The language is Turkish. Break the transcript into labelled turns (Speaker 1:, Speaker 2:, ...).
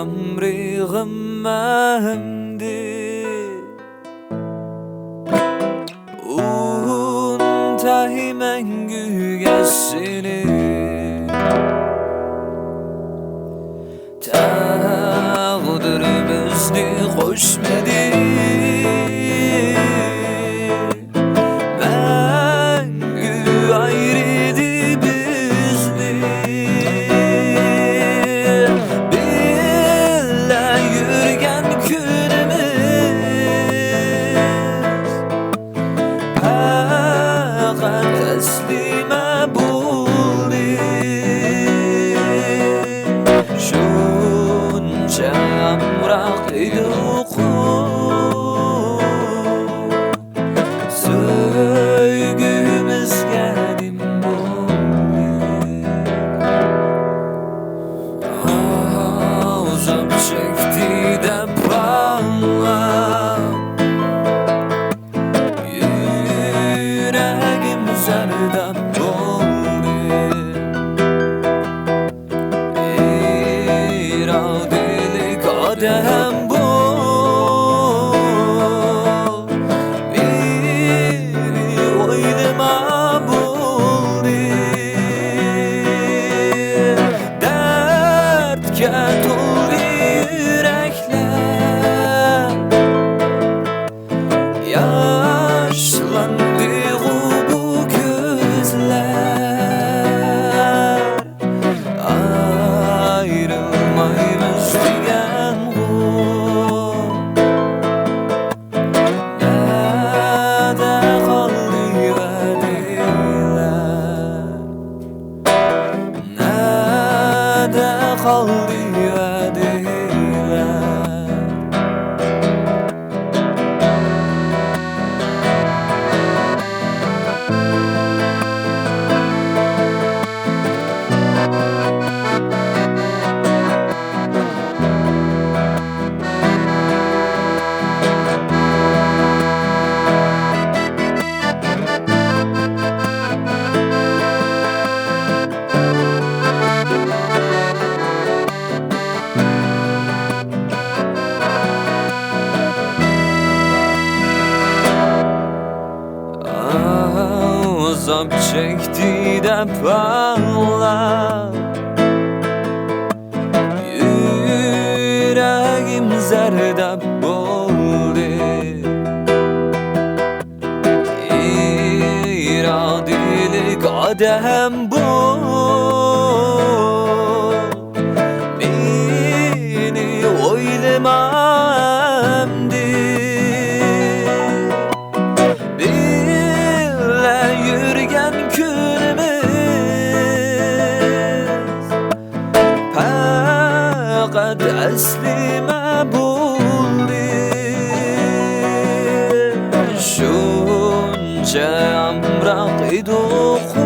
Speaker 1: عمري غمهمدي وانتهي mengü geçsini Tağdırımızdı hoşmedi Mengü ayrıydı bizdi Billa yürgen günümüz Fakat teslime buldu Şunca amrak Söygümüz geldim buldu Uzam çekti de bağla Yüreğim zerden doldu İradeli kadem bu Beni oylama buldu Dertke doldu yürekler Yaşlandı bu gözler Ayrılmayız diyen bu Nerede kaldı vediler Nerede kaldı vediler Azap çekti de bağla Yüreğim zerdab oldu İradeli kadem bu Beni oylamamdı Yürgen günümüz Fakat eslime buldu Şunca amrak idik